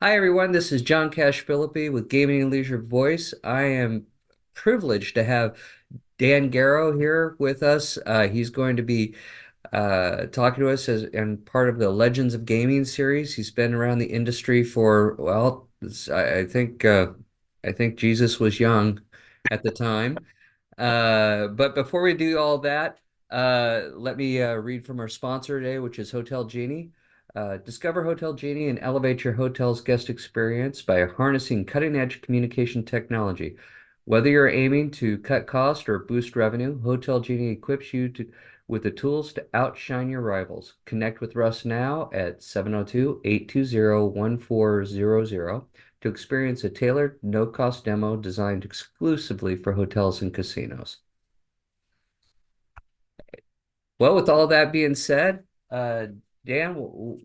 Hi everyone, this is John Cash Philippi with Gaming and Leisure Voice. I am privileged to have Dan Garrow here with us. He's going to be talking to us as and part of the Legends of Gaming series. He's been around the industry for, well, I think Jesus was young at the time. But before we do all that, let me read from our sponsor today, which is Hotel Genie. Discover Hotel Genie and elevate your hotel's guest experience by harnessing cutting-edge communication technology. Whether you're aiming to cut cost or boost revenue, Hotel Genie equips you with the tools to outshine your rivals. Connect with Russ now at 702-820-1400 to experience a tailored, no-cost demo designed exclusively for hotels and casinos. Well, with all that being said, Dan,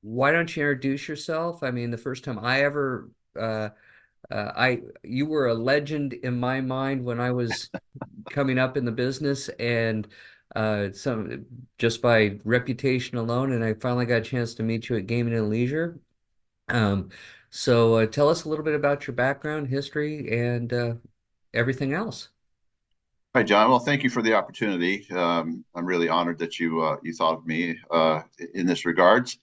why don't you introduce yourself? I mean, the first time I ever, you were a legend in my mind when I was coming up in the business, and some just by reputation alone, and I finally got a chance to meet you at Gaming and Leisure. Um, so tell us a little bit about your background, history, and everything else. Hi, John. Well, thank you for the opportunity. I'm really honored that you thought of me in this regards.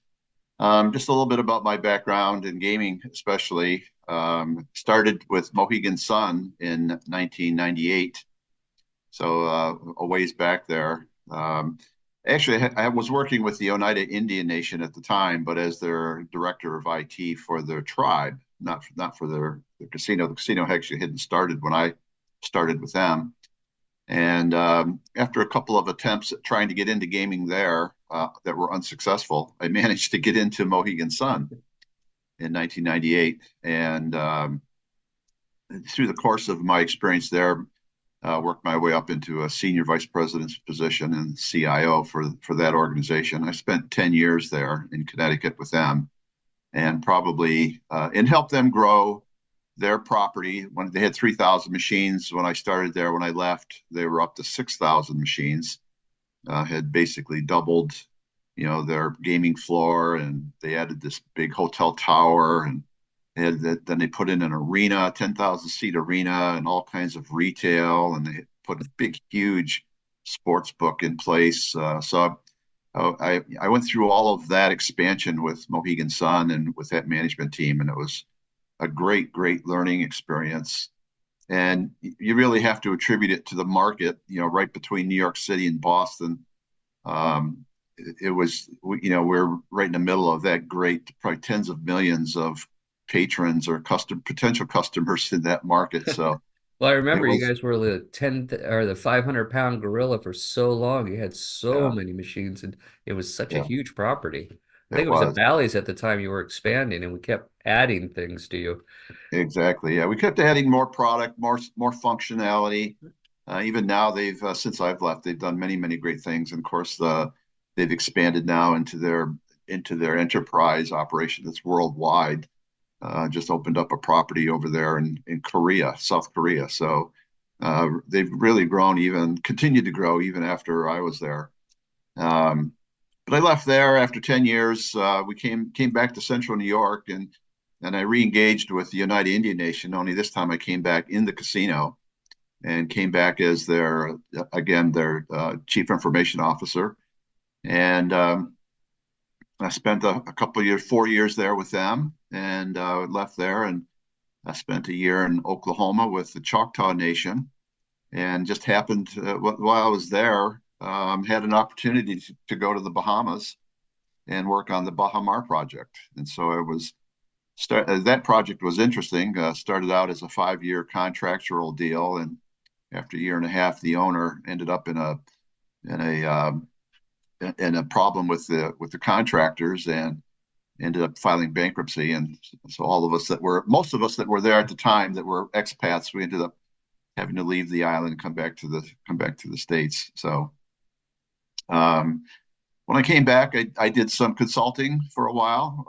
Just a little bit about my background in gaming, especially. Started with Mohegan Sun in 1998, so a ways back there. Actually, I was working with the Oneida Indian Nation at the time, but as their director of IT for their tribe, not for their casino. The casino actually hadn't started when I started with them. And after a couple of attempts at trying to get into gaming there that were unsuccessful, I managed to get into Mohegan Sun in 1998. And through the course of my experience there, worked my way up into a senior vice president's position and CIO for that organization. I spent 10 years there in Connecticut with them and probably and helped them grow their property. When they had 3,000 machines when I started there, when I left, they were up to 6,000 machines. Had basically doubled, their gaming floor, and they added this big hotel tower, and then they put in an arena, 10,000 seat arena, and all kinds of retail, and they put a big, huge sports book in place. So I went through all of that expansion with Mohegan Sun and with that management team, and it was a great, great learning experience. And you really have to attribute it to the market, right between New York City and Boston. It was, we're right in the middle of that great, probably tens of millions of patrons or potential customers in that market. So Well, I it remember you was, guys were the 10 or the 500-pound gorilla for so long. You had so yeah, many machines, and it was such a yeah, huge property. I think it it was at was. Bally's at the time you were expanding, and we kept adding things to you. Exactly. Yeah, we kept adding more product, more functionality. Even now, they've since I've left, they've done many many great things. And of course, they've expanded now into their enterprise operation that's worldwide. Just opened up a property over there in Korea, South Korea. So they've really grown, even continued to grow even after I was there. Um, but I left there after 10 years. We came back to Central New York, and I re-engaged with the United Indian Nation. Only this time I came back in the casino and came back as their chief information officer. And I spent a couple of years, 4 years there with them, and left there, and I spent a year in Oklahoma with the Choctaw Nation, and just happened while I was there, had an opportunity to go to the Bahamas and work on the Bahamar project. And so that project was interesting. Started out as a 5-year contractual deal, and after a year and a half, the owner ended up in a in a problem with the contractors and ended up filing bankruptcy. And so most of us that were there at the time that were expats, we ended up having to leave the island and come back to the States. So um, when I came back, I did some consulting for a while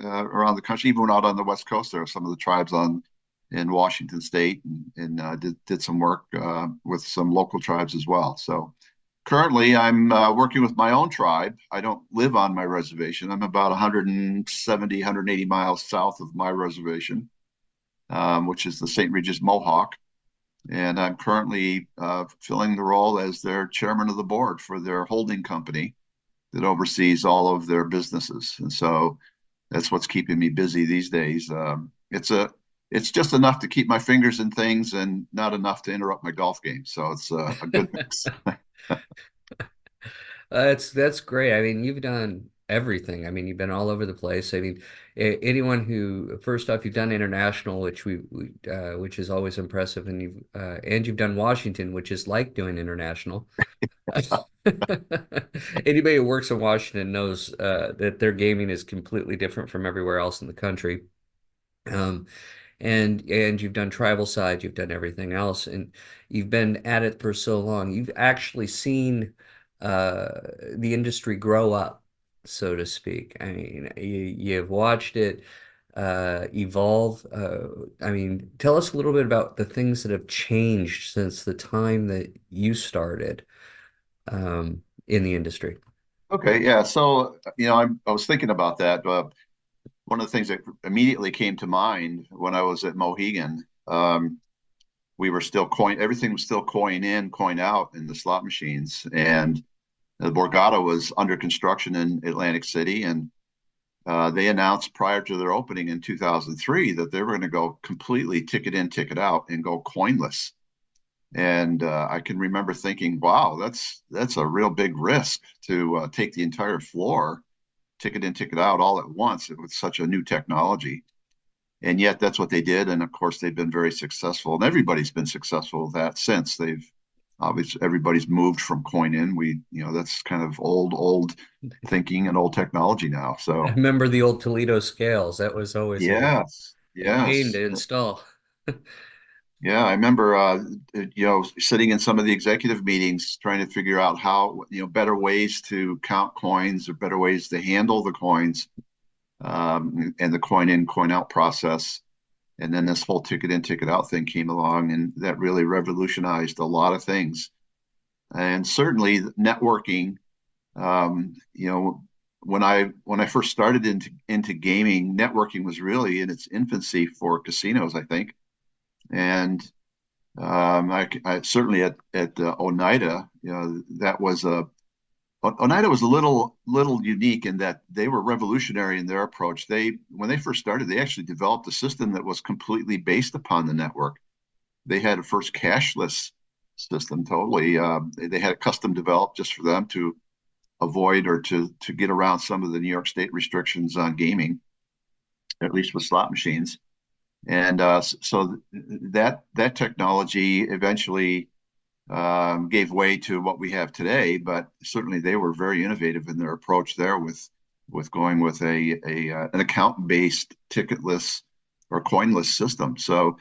around the country, even out on the West Coast. There were some of the tribes in Washington State, and did some work with some local tribes as well. So Currently, I'm working with my own tribe. I don't live on my reservation. I'm about 170, 180 miles south of my reservation, which is the St. Regis Mohawk. And I'm currently filling the role as their chairman of the board for their holding company that oversees all of their businesses. And so that's what's keeping me busy these days. It's just enough to keep my fingers in things and not enough to interrupt my golf game. So it's a good mix. That's great. I mean, you've done everything. I mean, you've been all over the place. I mean, anyone who, first off, you've done international, which is always impressive, and you've done Washington, which is like doing international. Anybody who works in Washington knows that their gaming is completely different from everywhere else in the country. Um, and you've done tribal side, you've done everything else, and you've been at it for so long. You've actually seen the industry grow up, so to speak. I mean, you've watched it evolve. I mean, tell us a little bit about the things that have changed since the time that you started in the industry. Okay, yeah. So, I was thinking about that. One of the things that immediately came to mind when I was at Mohegan, we were still everything was still coin in, coin out in the slot machines. And the Borgata was under construction in Atlantic City. And they announced prior to their opening in 2003 that they were going to go completely ticket in, ticket out and go coinless. And I can remember thinking, wow, that's a real big risk to take the entire floor, ticket in, ticket out all at once with such a new technology. And yet that's what they did. And of course, they've been very successful. And everybody's been successful with that since. They've obviously everybody's moved from coin in. That's kind of old thinking and old technology now. I So remember the old Toledo scales. That was always yes, a pain yes. to install. Yeah, I remember, sitting in some of the executive meetings trying to figure out how, better ways to count coins or better ways to handle the coins, and the coin in, coin out process. And then this whole ticket in, ticket out thing came along, and that really revolutionized a lot of things. And certainly networking, um, you know, when I first started into gaming, networking was really in its infancy for casinos, I think. And I certainly at Oneida, that was a Oneida was a little unique in that they were revolutionary in their approach. When they first started, they actually developed a system that was completely based upon the network. They had a first cashless system totally. They had it custom developed just for them to avoid or to get around some of the New York State restrictions on gaming, at least with slot machines. And so that technology eventually gave way to what we have today. But certainly they were very innovative in their approach there with going with a an account based ticketless or coinless system. So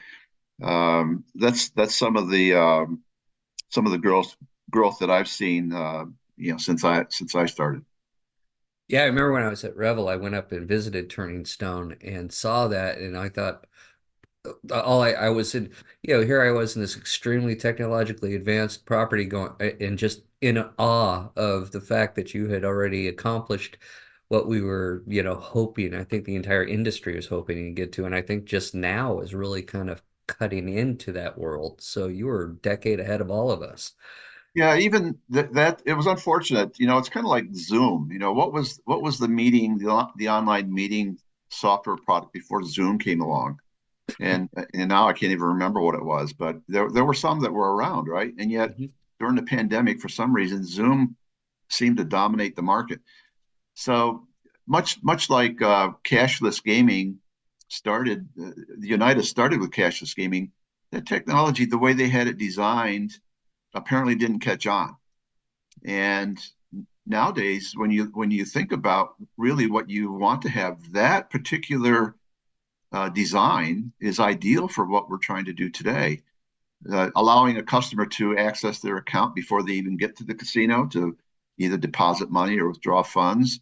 that's some of the growth that I've seen since I started. Yeah, I remember when I was at Revel, I went up and visited Turning Stone and saw that, and I thought, all I was in, here I was in this extremely technologically advanced property going and just in awe of the fact that you had already accomplished what we were, hoping. I think the entire industry was hoping to get to, and I think just now is really kind of cutting into that world. So you were a decade ahead of all of us. Yeah, even that it was unfortunate. It's kind of like Zoom. What was the meeting, the online meeting software product before Zoom came along? And now I can't even remember what it was, but there were some that were around, right? And yet Mhm. during the pandemic, for some reason, Zoom seemed to dominate the market. So much like cashless gaming started, the United started with cashless gaming. That technology, the way they had it designed, apparently didn't catch on. And nowadays, when you think about really what you want to have, that particular design is ideal for what we're trying to do today. Allowing a customer to access their account before they even get to the casino to either deposit money or withdraw funds.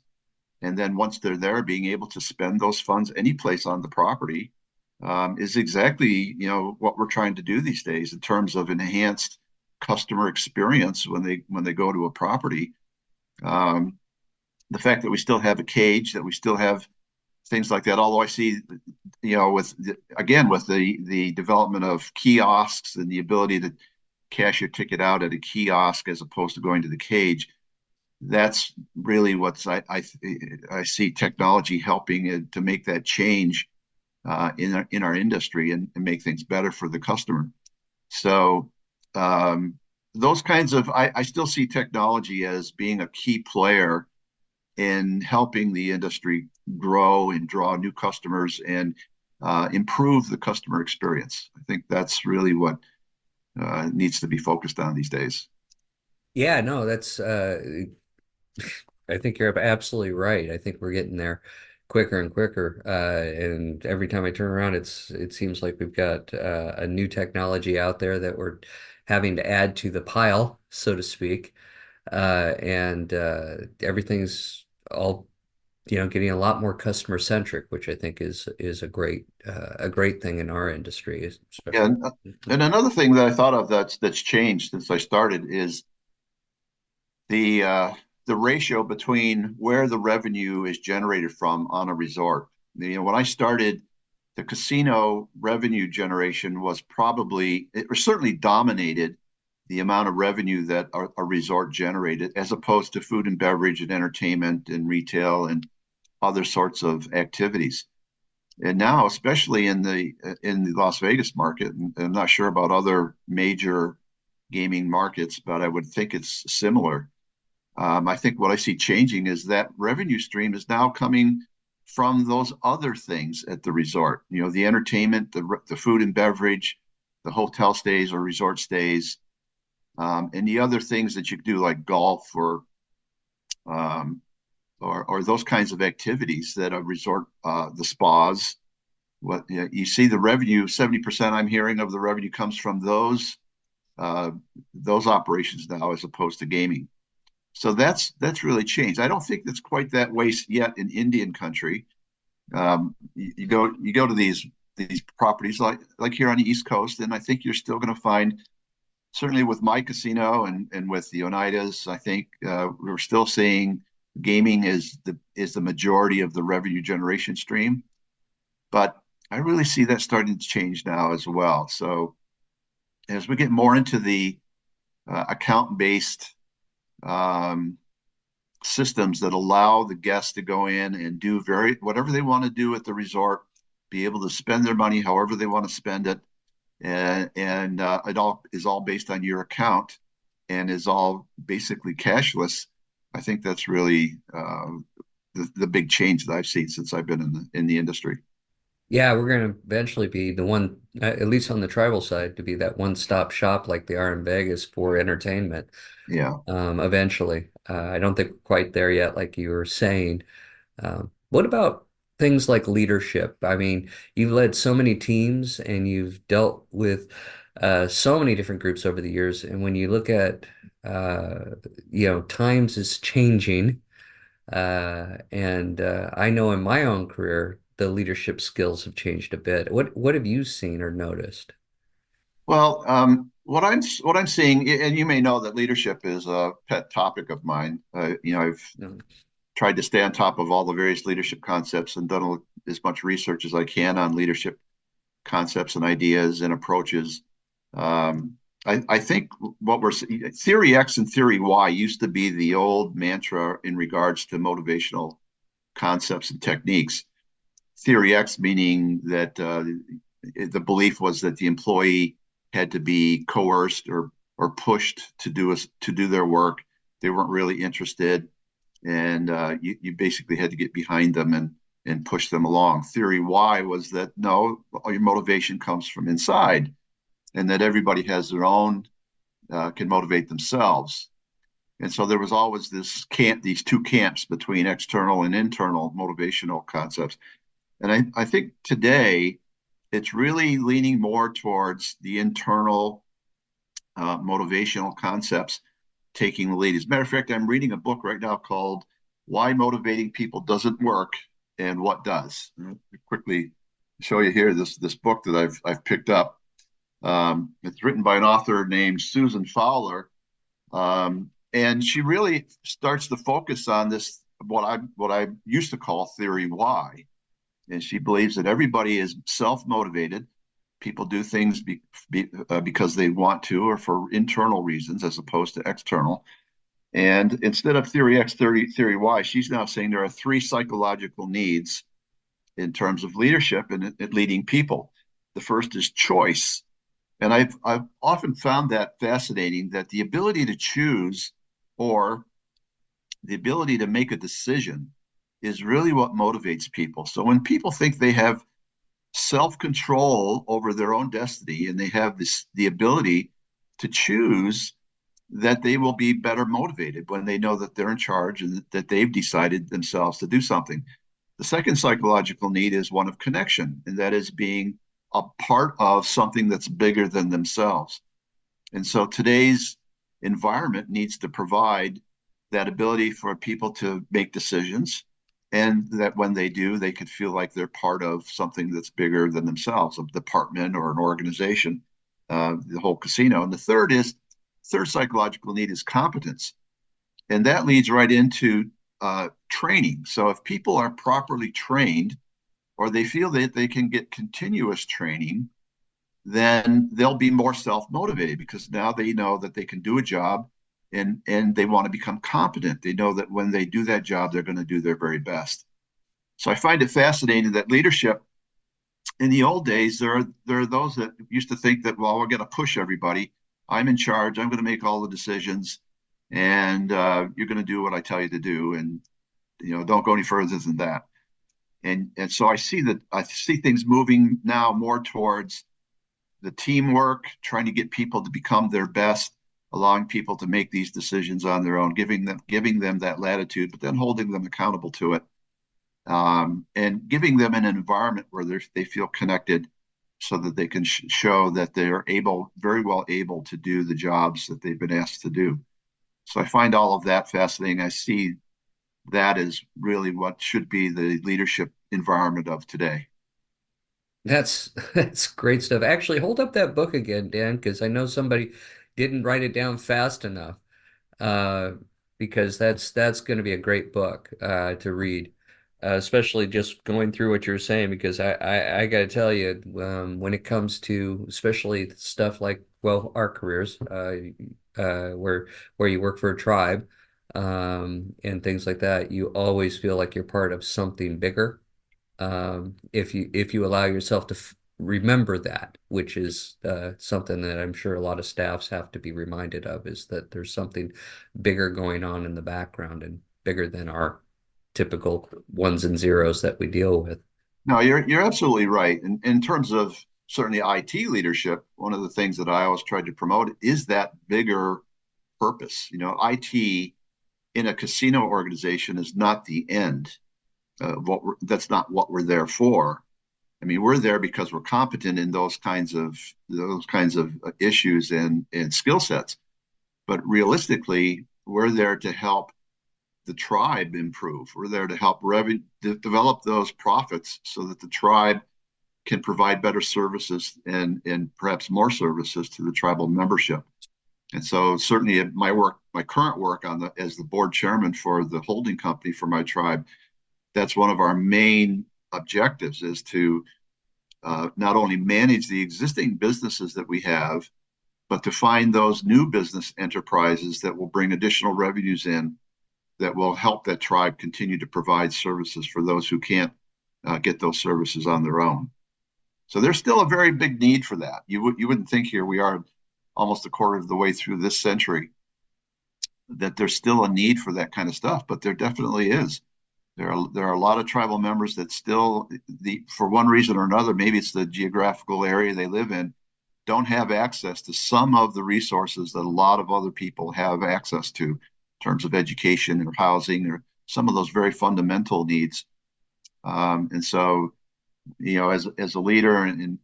And then once they're there, being able to spend those funds any place on the property is exactly what we're trying to do these days in terms of enhanced customer experience when they go to a property. Um, the fact that we still have a cage, that we still have things like that. Although I see, with again with the development of kiosks and the ability to cash your ticket out at a kiosk as opposed to going to the cage, that's really I see technology helping to make that change in our industry and make things better for the customer. So um, those kinds of I still see technology as being a key player in helping the industry grow and draw new customers and improve the customer experience. I think that's really what needs to be focused on these days. Yeah, no, that's I think you're absolutely right. I think we're getting there quicker and quicker. And every time I turn around, it seems like we've got a new technology out there that we're having to add to the pile, so to speak. And everything's all, getting a lot more customer centric, which I think is a great thing in our industry, especially. And another thing that I thought of that's changed since I started is the uh, the ratio between where the revenue is generated from on a resort. When I started, the casino revenue generation it was certainly dominated the amount of revenue that a resort generated, as opposed to food and beverage and entertainment and retail and other sorts of activities. And now, especially in the Las Vegas market, and I'm not sure about other major gaming markets, but I would think it's similar. I think what I see changing is that revenue stream is now coming from those other things at the resort. The entertainment, the food and beverage, the hotel stays or resort stays, and the other things that you do like golf um, or those kinds of activities that a resort, the spas. You see the revenue, 70% I'm hearing of the revenue comes from uh, those operations now as opposed to gaming. So that's really changed. I don't think that's quite that way yet in Indian country. You go to these properties like here on the East Coast, and I think you're still going to find, certainly with my casino and with the Oneidas, I think we're still seeing gaming is the majority of the revenue generation stream. But I really see that starting to change now as well. So as we get more into the account based um, systems that allow the guests to go in and do whatever they want to do at the resort, be able to spend their money however they want to spend it, and it all is all based on your account and is all basically cashless. I think that's really the big change that I've seen since I've been in the industry. Yeah, we're going to eventually be the one, at least on the tribal side, to be that one-stop shop like they are in Vegas for entertainment. Yeah. Eventually, I don't think we're quite there yet, like you were saying. What about things like leadership? I mean, you've led so many teams and you've dealt with so many different groups over the years. And when you look at, times is changing. And I know in my own career, the leadership skills have changed a bit. What have you seen or noticed? Well, what I'm seeing, and you may know that leadership is a pet topic of mine. I've No. tried to stay on top of all the various leadership concepts and done as much research as I can on leadership concepts and ideas and approaches. Um, I think theory X and theory Y used to be the old mantra in regards to motivational concepts and techniques. Theory X meaning that the belief was that the employee had to be coerced or pushed to do their work. They weren't really interested, and you basically had to get behind them and push them along. Theory Y was that no, all your motivation comes from inside, and that everybody has their own can motivate themselves. And so there was always these two camps between external and internal motivational concepts. And I think today it's really leaning more towards the internal motivational concepts taking the lead. As a matter of fact, I'm reading a book right now called Why Motivating People Doesn't Work and What Does. I'll quickly show you here this book that I've picked up. It's written by an author named Susan Fowler, and she really starts to focus on this what I used to call theory Y. And she believes that everybody is self motivated. People do things because they want to or for internal reasons as opposed to external. And instead of theory X, theory Y, she's now saying there are three psychological needs in terms of leadership and leading people. The first is choice. And I've often found that fascinating, that the ability to choose or the ability to make a decision is really what motivates people. So when people think they have self-control over their own destiny and they have the ability to choose, that they will be better motivated when they know that they're in charge and that they've decided themselves to do something. The second psychological need is one of connection, and that is being a part of something that's bigger than themselves. And so today's environment needs to provide that ability for people to make decisions, and that when they do, they could feel like they're part of something that's bigger than themselves, a department or an organization, the whole casino. And the third psychological need is competence. And that leads right into training. So if people are properly trained, or they feel that they can get continuous training, then they'll be more self-motivated because now they know that they can do a job, and they want to become competent. They know that when they do that job, they're going to do their very best. So I find it fascinating that leadership in the old days, there are those that used to think that, well, we're going to push everybody. I'm in charge. I'm going to make all the decisions, and you're going to do what I tell you to do, and don't go any further than that. And so I see things moving now more towards the teamwork, trying to get people to become their best, allowing people to make these decisions on their own, giving them that latitude, but then holding them accountable to it, and giving them an environment where they feel connected, so that they can show that they are very well able to do the jobs that they've been asked to do. So I find all of that fascinating. I see that is really what should be the leadership environment of today. That's that's great stuff. Actually, hold up that book again, Dan, because I know somebody didn't write it down fast enough. Uh, because that's going to be a great book to read, especially just going through what you're saying. Because I got to tell you, when it comes to especially stuff like, well, our careers, where you work for a tribe, and things like that, you always feel like you're part of something bigger, if you allow yourself to f remember that, which is something that I'm sure a lot of staffs have to be reminded of, is that there's something bigger going on in the background and bigger than our typical ones and zeros that we deal with. No, you're absolutely right. In terms of certainly IT leadership, one of the things that I always tried to promote is that bigger purpose. IT in a casino organization is not the end. That's not what we're there for. I mean, we're there because we're competent in those kinds of issues and skill sets. But realistically, we're there to help the tribe improve. We're there to help develop those profits so that the tribe can provide better services and perhaps more services to the tribal membership. And so certainly my current work as the board chairman for the holding company for my tribe, that's one of our main objectives, is to not only manage the existing businesses that we have, but to find those new business enterprises that will bring additional revenues in, that will help that tribe continue to provide services for those who can't get those services on their own. So there's still a very big need for that. You wouldn't think, here we are almost a quarter of the way through this century, that there's still a need for that kind of stuff, but there definitely is. There are a lot of tribal members that still, for one reason or another, maybe it's the geographical area they live in, don't have access to some of the resources that a lot of other people have access to in terms of education or housing or some of those very fundamental needs. And so, as a leader and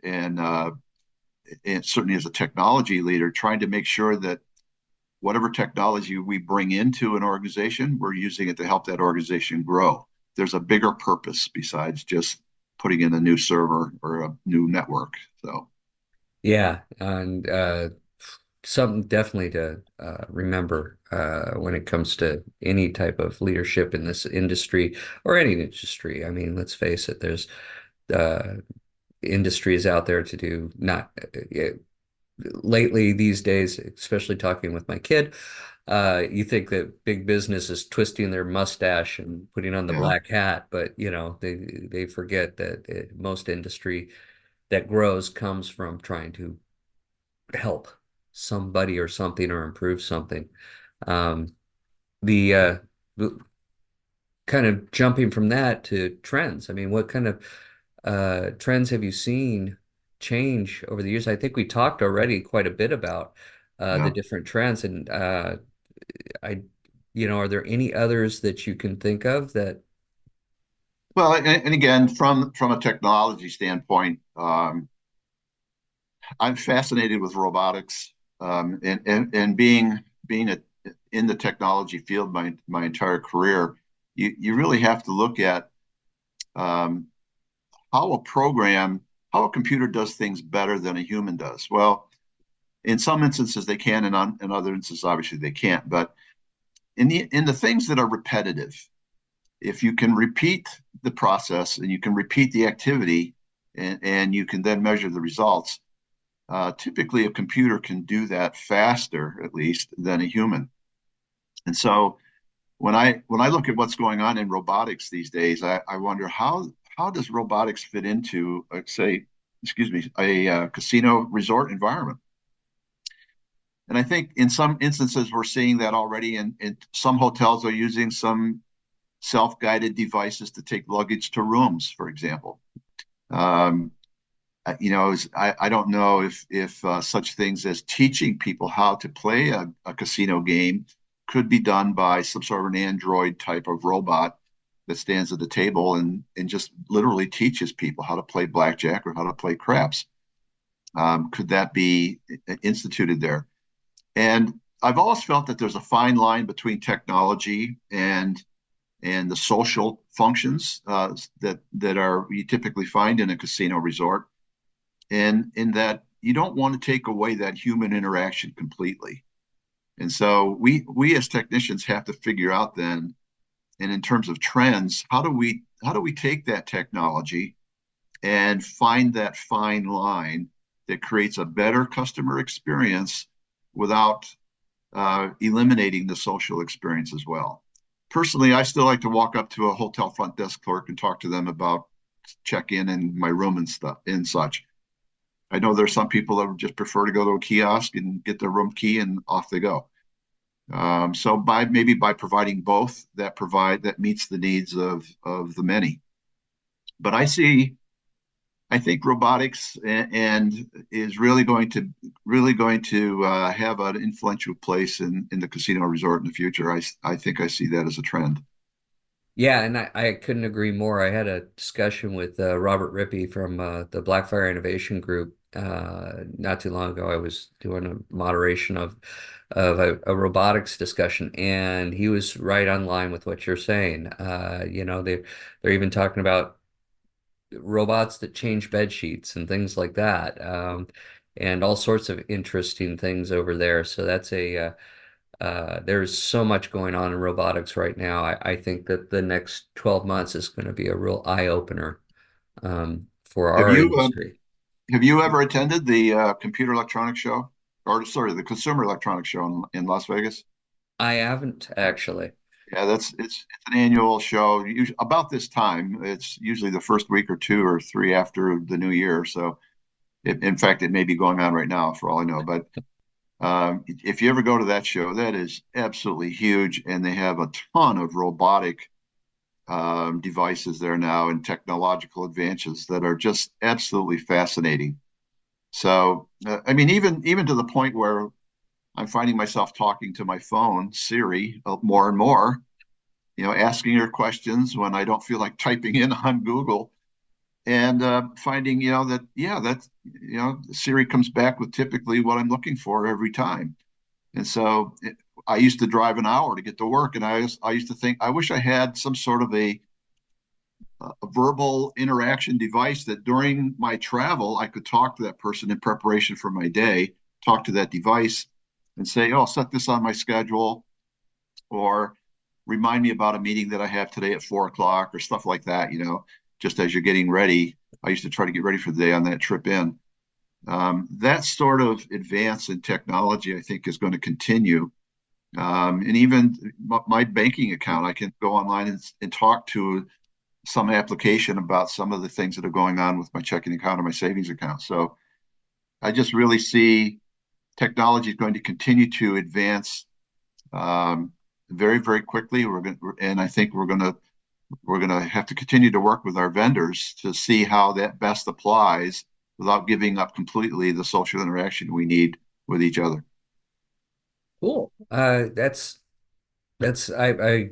certainly as a technology leader, trying to make sure that whatever technology we bring into an organization, we're using it to help that organization grow. There's a bigger purpose besides just putting in a new server or a new network. So, Yeah, and something definitely to remember when it comes to any type of leadership in this industry or any industry. I mean, let's face it, there's uh, industries out there to do not lately these days, especially talking with my kid. You think that big business is twisting their mustache and putting on the Yeah. black hat, but they forget that most industry that grows comes from trying to help somebody or something or improve something. Um, the kind of jumping from that to trends. I mean, what kind of trends have you seen change over the years? I think we talked already quite a bit about the Yeah. different trends, and I, are there any others that you can think of that? Well, and again, from a technology standpoint, I'm fascinated with robotics, and being in the technology field my entire career. You really have to look at um, how how a computer does things better than a human does. Well, in some instances they can, and in other instances, obviously they can't. But in the things that are repetitive, if you can repeat the process and you can repeat the activity, and you can then measure the results, typically a computer can do that faster, at least, than a human. And so when I look at what's going on in robotics these days, I wonder how does robotics fit into, say, excuse me, a casino resort environment. And I think in some instances we're seeing that already. And some hotels are using some self-guided devices to take luggage to rooms, for example. Um, I don't know if such things as teaching people how to play a casino game could be done by some sort of an android type of robot that stands at the table and just literally teaches people how to play blackjack or how to play craps. Could that be instituted there? And I've always felt that there's a fine line between technology and the social functions that are you typically find in a casino resort, and in that you don't want to take away that human interaction completely. And so we as technicians have to figure out then, and in terms of trends, how do we take that technology and find that fine line that creates a better customer experience without eliminating the social experience as well. Personally, I still like to walk up to a hotel front desk clerk and talk to them about check in and my room and stuff and such. I know there's some people that would just prefer to go to a kiosk and get their room key and off they go. So by providing both, that meets the needs of the many. But I think robotics and is really going to have an influential place in the casino resort in the future. I think I see that as a trend. Yeah, and I couldn't agree more. I had a discussion with Robert Rippey from the Blackfire Innovation Group not too long ago. I was doing a moderation of a robotics discussion, and he was right on line with what you're saying. They're even talking about robots that change bed sheets and things like that, and all sorts of interesting things over there. So that's there's so much going on in robotics right now. I think that the next 12 months is going to be a real eye opener for Have our you industry. have you ever attended the computer electronics show, or sorry, the consumer electronics show in Las Vegas? I haven't actually. Yeah, it's an annual show. Usually, about this time, it's usually the first week or two or three after the new year. So, in fact, it may be going on right now for all I know. But if you ever go to that show, that is absolutely huge, and they have a ton of robotic devices there now and technological advances that are just absolutely fascinating. So, I mean, even to the point where I'm finding myself talking to my phone, Siri, more and more, asking her questions when I don't feel like typing in on Google, and finding, that, yeah, Siri comes back with typically what I'm looking for every time. And so I used to drive an hour to get to work, and I used to think, I wish I had some sort of a a verbal interaction device that during my travel, I could talk to that person in preparation for my day, talk to that device and say, oh, I'll set this on my schedule or remind me about a meeting that I have today at 4 o'clock or stuff like that, just as you're getting ready. I used to try to get ready for the day on that trip in. That sort of advance in technology, I think, is going to continue. And even my banking account, I can go online and talk to some application about some of the things that are going on with my checking account or my savings account. So I just really see technology is going to continue to advance very, very quickly. And I think we're going to have to continue to work with our vendors to see how that best applies without giving up completely the social interaction we need with each other. Cool. That's I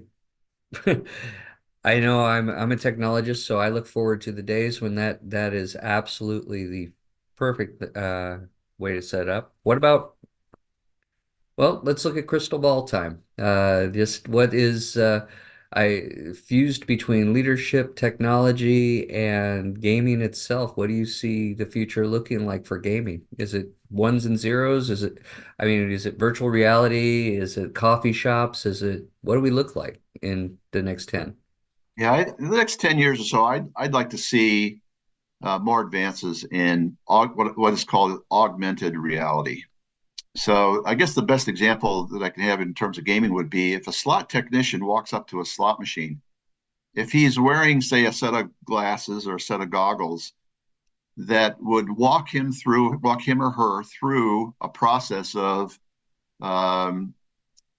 know I'm a technologist, so I look forward to the days when that is absolutely the perfect way to set up. What about, well, let's look at crystal ball time. Just what is I fused between leadership, technology, and gaming itself. What do you see the future looking like for gaming? Is it ones and zeros? I mean, is it virtual reality? Is it coffee shops? What do we look like in the next 10? Yeah, in the next 10 years or so, I'd like to see more advances in what is called augmented reality. So I guess the best example that I can have in terms of gaming would be if a slot technician walks up to a slot machine, if he's wearing, say, a set of glasses or a set of goggles that would walk him or her through a process of um,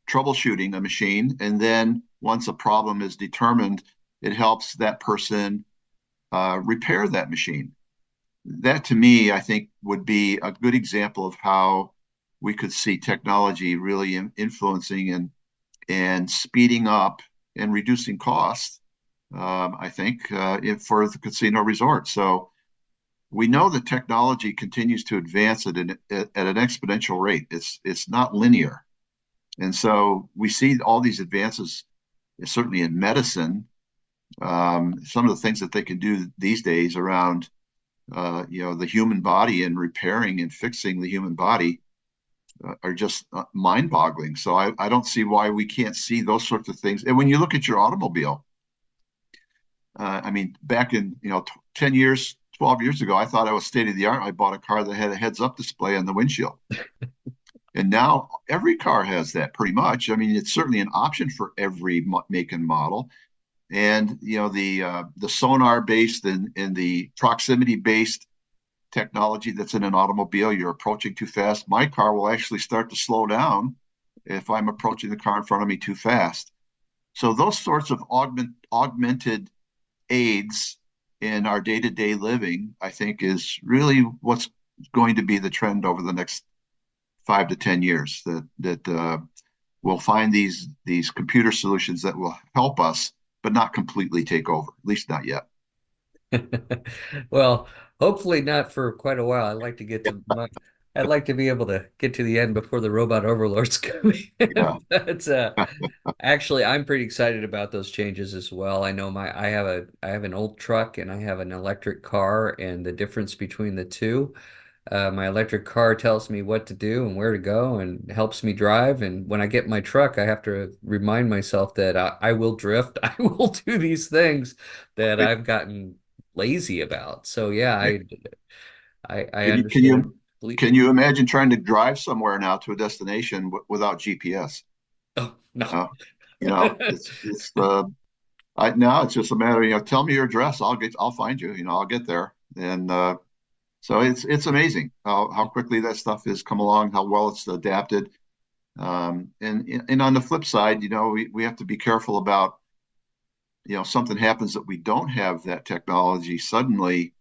troubleshooting a machine. And then once a problem is determined, it helps that person repair that machine. That to me, I think, would be a good example of how we could see technology really influencing and speeding up and reducing costs. I think for the casino resort. So we know that technology continues to advance at an exponential rate. It's not linear, and so we see all these advances, certainly in medicine. Some of the things that they can do these days around the human body and repairing and fixing the human body are just mind-boggling. So I don't see why we can't see those sorts of things. And when you look at your automobile, I mean, back in 10 years, 12 years ago, I thought I was state of the art. I bought a car that had a heads-up display on the windshield, and now every car has that pretty much. I mean, it's certainly an option for every make and model. And the sonar based and the proximity based technology that's in an automobile. You're approaching too fast. My car will actually start to slow down if I'm approaching the car in front of me too fast. So those sorts of augmented aids in our day-to-day living, I think, is really what's going to be the trend over the next 5 to 10 years. That we'll find these computer solutions that will help us, but not completely take over. At least not yet. Well, hopefully not for quite a while. I'd like to be able to get to the end before the robot overlords come Yeah. in. But actually, I'm pretty excited about those changes as well. I know I have an old truck and I have an electric car, and the difference between the two. My electric car tells me what to do and where to go and helps me drive. And when I get my truck, I have to remind myself that I will drift. I will do these things that I've gotten lazy about. So yeah, I Can you can understand you can completely. you imagine trying to drive somewhere now to a destination without GPS? Oh no. Uh, now it's just a matter. Tell me your address. I'll find you. I'll get there. And so it's amazing how quickly that stuff has come along, how well it's adapted. And on the flip side, we have to be careful about something happens that we don't have that technology suddenly.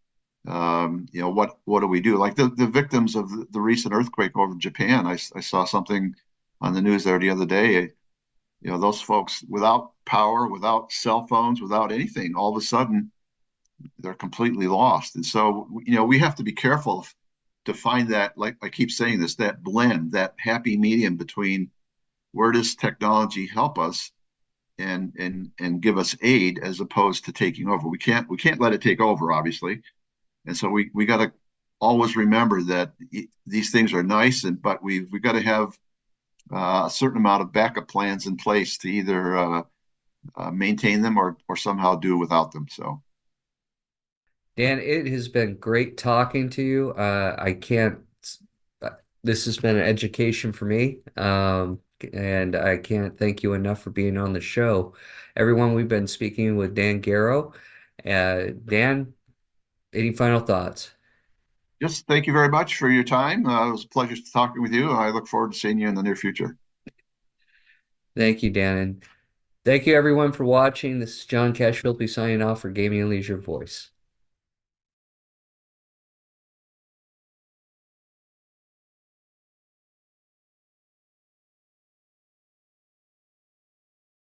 What do we do? Like the victims of the recent earthquake over in Japan, I saw something on the news there the other day. Those folks without power, without cell phones, without anything, all of a sudden they're completely lost. And so, we have to be careful to find that, like I keep saying this, that blend, that happy medium between where does technology help us and give us aid as opposed to taking over. We can't let it take over, obviously, and so we got to always remember that these things are nice, and but we got to have a certain amount of backup plans in place to either maintain them or somehow do without them. So Dan, it has been great talking to you. I can't, uh, this has been an education for me. And I can't thank you enough for being on the show. Everyone, we've been speaking with Dan Garrow. Dan, any final thoughts? just thank you very much for your time. It was a pleasure talking with you. I look forward to seeing you in the near future. Thank you, Dan. And thank you, everyone, for watching. This is John Cash Philby signing off for Gaming and Leisure Voice.